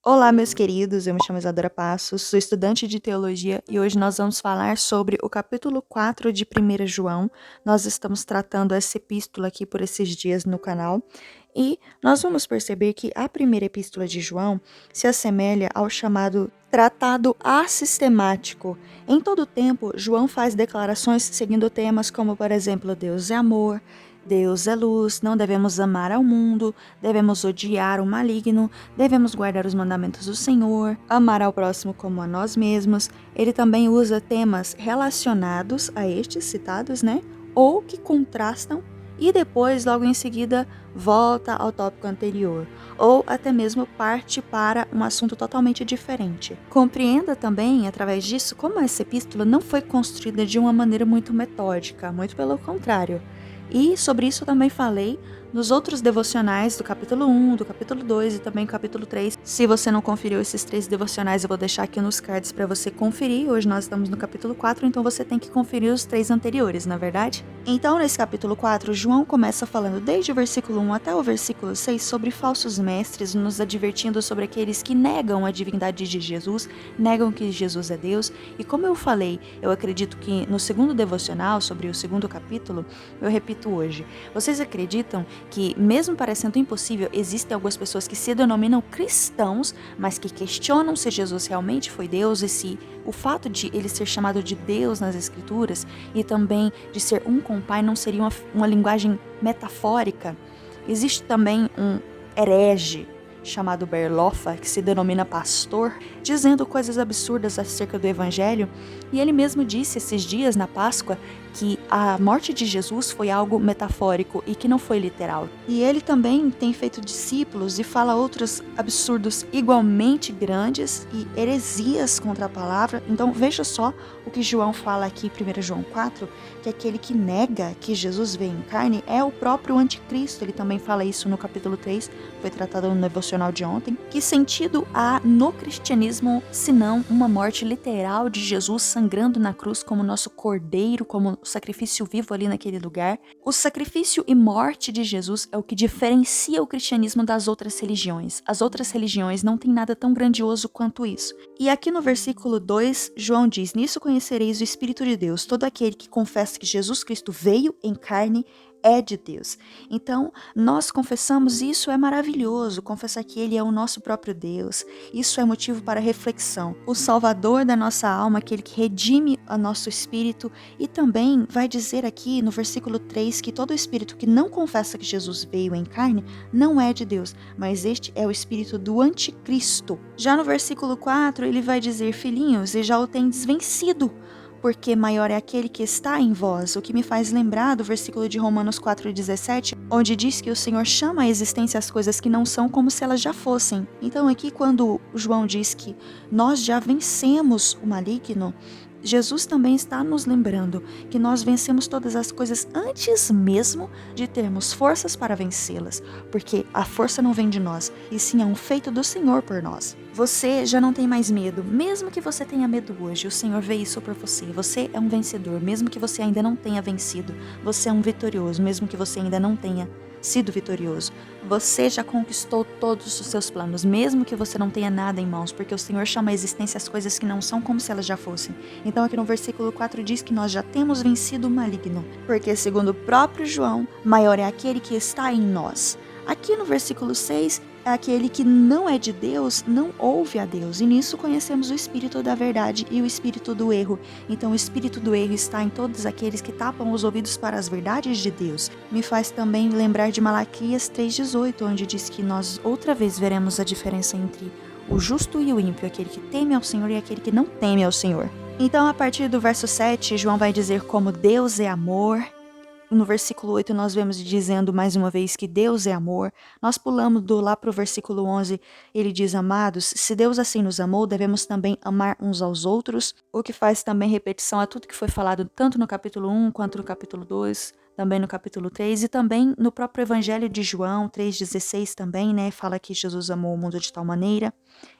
Olá, meus queridos, eu me chamo Isadora Passos, sou estudante de teologia e hoje nós vamos falar sobre o capítulo 4 de 1 João. Nós estamos tratando essa epístola aqui por esses dias no canal e nós vamos perceber que a primeira epístola de João se assemelha ao chamado tratado assistemático. Em todo o tempo, João faz declarações seguindo temas como, por exemplo, Deus é amor, Deus é luz, não devemos amar ao mundo, devemos odiar o maligno, devemos guardar os mandamentos do Senhor, amar ao próximo como a nós mesmos. Ele também usa temas relacionados a estes citados, ou que contrastam e depois, logo em seguida, volta ao tópico anterior, ou até mesmo parte para um assunto totalmente diferente. Compreenda também, através disso, como essa epístola não foi construída de uma maneira muito metódica, muito pelo contrário. E sobre isso eu também falei nos outros devocionais do capítulo 1, do capítulo 2 e também do capítulo 3. Se você não conferiu esses 3 devocionais, eu vou deixar aqui nos cards para você conferir. Hoje nós estamos no capítulo 4, então você tem que conferir os 3 anteriores, na verdade? Então, nesse capítulo 4, João começa falando desde o versículo 1 até o versículo 6 sobre falsos mestres, nos advertindo sobre aqueles que negam a divindade de Jesus, negam que Jesus é Deus. E como eu falei, eu acredito que no segundo devocional, sobre o segundo capítulo, eu repito hoje. Vocês acreditam que, mesmo parecendo impossível, existem algumas pessoas que se denominam cristãos, mas que questionam se Jesus realmente foi Deus e se o fato de ele ser chamado de Deus nas Escrituras e também de ser um com o Pai não seria uma linguagem metafórica? Existe também um herege chamado Berloffa, que se denomina pastor, dizendo coisas absurdas acerca do Evangelho, e ele mesmo disse esses dias na Páscoa que a morte de Jesus foi algo metafórico e que não foi literal. E ele também tem feito discípulos e fala outros absurdos igualmente grandes e heresias contra a palavra. Então veja só o que João fala aqui em 1 João 4, que aquele que nega que Jesus veio em carne é o próprio anticristo. Ele também fala isso no capítulo 3, foi tratado no devocional de ontem. Que sentido há no cristianismo senão uma morte literal de Jesus sangrando na cruz como nosso cordeiro, como o sacrifício vivo ali naquele lugar? O sacrifício e morte de Jesus é o que diferencia o cristianismo das outras religiões. As outras religiões não têm nada tão grandioso quanto isso. E aqui no versículo 2, João diz: "Nisso conhecereis o Espírito de Deus. Todo aquele que confessa que Jesus Cristo veio em carne é de Deus." Então, nós confessamos, e isso é maravilhoso, confessar que Ele é o nosso próprio Deus. Isso é motivo para reflexão. O Salvador da nossa alma, aquele que redime o nosso espírito, e também vai dizer aqui no versículo 3 que todo espírito que não confessa que Jesus veio em carne não é de Deus, mas este é o espírito do anticristo. Já no versículo 4, ele vai dizer: "Filhinhos, e já o tendes vencido, porque maior é aquele que está em vós", o que me faz lembrar do versículo de Romanos 4,17, onde diz que o Senhor chama à existência as coisas que não são como se elas já fossem. Então aqui, quando João diz que nós já vencemos o maligno, Jesus também está nos lembrando que nós vencemos todas as coisas antes mesmo de termos forças para vencê-las, porque a força não vem de nós, e sim é um feito do Senhor por nós. Você já não tem mais medo, mesmo que você tenha medo hoje, o Senhor vê isso por você. Você é um vencedor, mesmo que você ainda não tenha vencido. Você é um vitorioso, mesmo que você ainda não tenha sido vitorioso. Você já conquistou todos os seus planos, mesmo que você não tenha nada em mãos, porque o Senhor chama à existência as coisas que não são como se elas já fossem. Então aqui no versículo 4 diz que nós já temos vencido o maligno, porque segundo o próprio João, maior é aquele que está em nós. Aqui no versículo 6, é aquele que não é de Deus, não ouve a Deus. E nisso conhecemos o espírito da verdade e o espírito do erro. Então o espírito do erro está em todos aqueles que tapam os ouvidos para as verdades de Deus. Me faz também lembrar de Malaquias 3,18, onde diz que nós outra vez veremos a diferença entre o justo e o ímpio, aquele que teme ao Senhor e aquele que não teme ao Senhor. Então, a partir do verso 7, João vai dizer como Deus é amor. No versículo 8 nós vemos dizendo mais uma vez que Deus é amor. Nós pulamos lá para o versículo 11, ele diz: "Amados, se Deus assim nos amou, devemos também amar uns aos outros", o que faz também repetição a tudo que foi falado tanto no capítulo 1 quanto no capítulo 2, também no capítulo 3 e também no próprio Evangelho de João 3,16 também, fala que Jesus amou o mundo de tal maneira.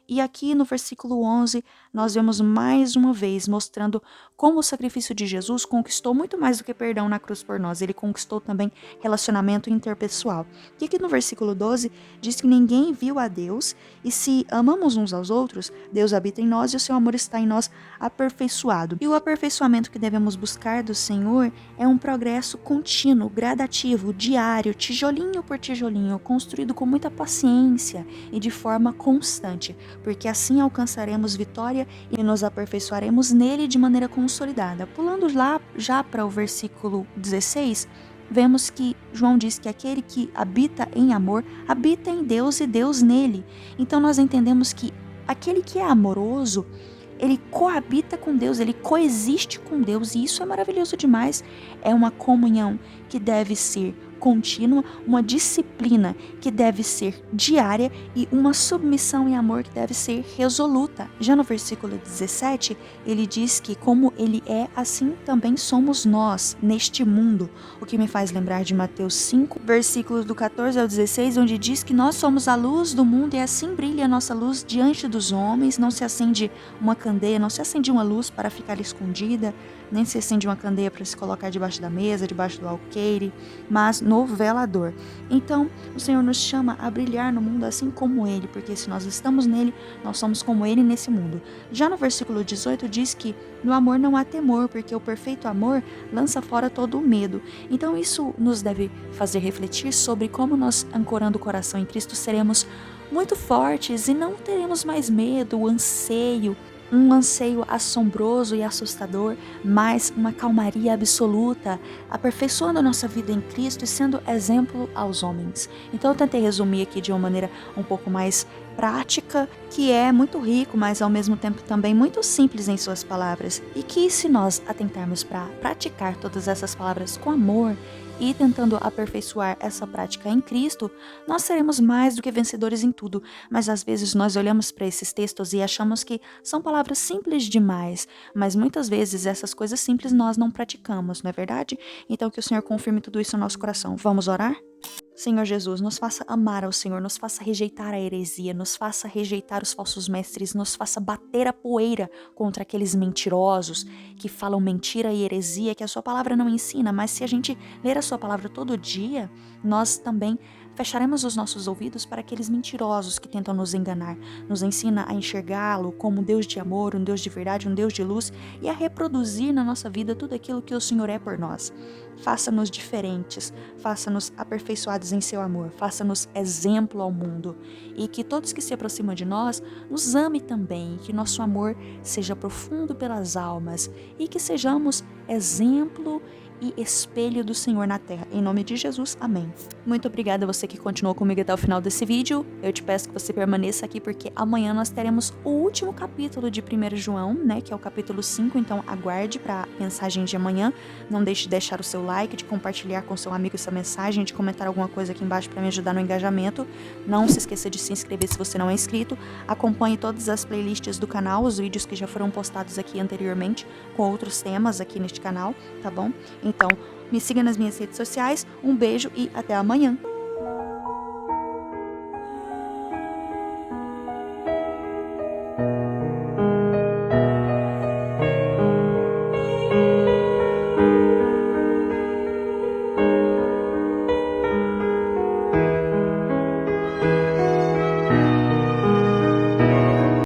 E aqui no versículo 11, nós vemos mais uma vez mostrando como o sacrifício de Jesus conquistou muito mais do que perdão na cruz por nós. Ele conquistou também relacionamento interpessoal. E aqui no versículo 12, diz que ninguém viu a Deus, e se amamos uns aos outros, Deus habita em nós e o seu amor está em nós aperfeiçoado. E o aperfeiçoamento que devemos buscar do Senhor é um progresso contínuo, gradativo, diário, tijolinho por tijolinho, construído com muita paciência e de forma constante, porque assim alcançaremos vitória e nos aperfeiçoaremos nele de maneira consolidada. Pulando lá já para o versículo 16, vemos que João diz que aquele que habita em amor, habita em Deus e Deus nele. Então nós entendemos que aquele que é amoroso, ele coabita com Deus, ele coexiste com Deus, e isso é maravilhoso demais. É uma comunhão que deve ser contínua, uma disciplina que deve ser diária e uma submissão e amor que deve ser resoluta. Já no versículo 17, ele diz que como ele é, assim também somos nós neste mundo, o que me faz lembrar de Mateus 5, versículos do 14 ao 16, onde diz que nós somos a luz do mundo e assim brilha a nossa luz diante dos homens. Não se acende uma candeia, não se acende uma luz para ficar escondida, nem se acende uma candeia para se colocar debaixo da mesa, debaixo do alqueire, mas no velador. Então, o Senhor nos chama a brilhar no mundo assim como Ele, porque se nós estamos nele, nós somos como Ele nesse mundo. Já no versículo 18 diz que no amor não há temor, porque o perfeito amor lança fora todo o medo. Então, isso nos deve fazer refletir sobre como nós, ancorando o coração em Cristo, seremos muito fortes e não teremos mais medo, um anseio assombroso e assustador, mas uma calmaria absoluta, aperfeiçoando a nossa vida em Cristo e sendo exemplo aos homens. Então eu tentei resumir aqui de uma maneira um pouco mais prática, que é muito rico, mas ao mesmo tempo também muito simples em suas palavras, e que se nós atentarmos para praticar todas essas palavras com amor e tentando aperfeiçoar essa prática em Cristo, nós seremos mais do que vencedores em tudo. Mas às vezes nós olhamos para esses textos e achamos que são palavras simples demais, mas muitas vezes essas coisas simples nós não praticamos, não é verdade? Então que o Senhor confirme tudo isso no nosso coração. Vamos orar? Senhor Jesus, nos faça amar ao Senhor, nos faça rejeitar a heresia, nos faça rejeitar os falsos mestres, nos faça bater a poeira contra aqueles mentirosos que falam mentira e heresia que a sua palavra não ensina, mas se a gente ler a sua palavra todo dia, nós também fecharemos os nossos ouvidos para aqueles mentirosos que tentam nos enganar. Nos ensina a enxergá-lo como um Deus de amor, um Deus de verdade, um Deus de luz e a reproduzir na nossa vida tudo aquilo que o Senhor é por nós. Faça-nos diferentes, faça-nos aperfeiçoados em seu amor, faça-nos exemplo ao mundo e que todos que se aproximam de nós nos ame também, que nosso amor seja profundo pelas almas e que sejamos exemplo e espelho do Senhor na terra. Em nome de Jesus, amém. Muito obrigada a você que continuou comigo até o final desse vídeo. Eu te peço que você permaneça aqui porque amanhã nós teremos o último capítulo de 1 João, né, que é o capítulo 5, então aguarde para a mensagem de amanhã. Não deixe de deixar o seu like, de compartilhar com seu amigo essa mensagem, de comentar alguma coisa aqui embaixo para me ajudar no engajamento. Não se esqueça de se inscrever se você não é inscrito. Acompanhe todas as playlists do canal, os vídeos que já foram postados aqui anteriormente com outros temas aqui neste canal, tá bom? Então, me siga nas minhas redes sociais, um beijo e até amanhã!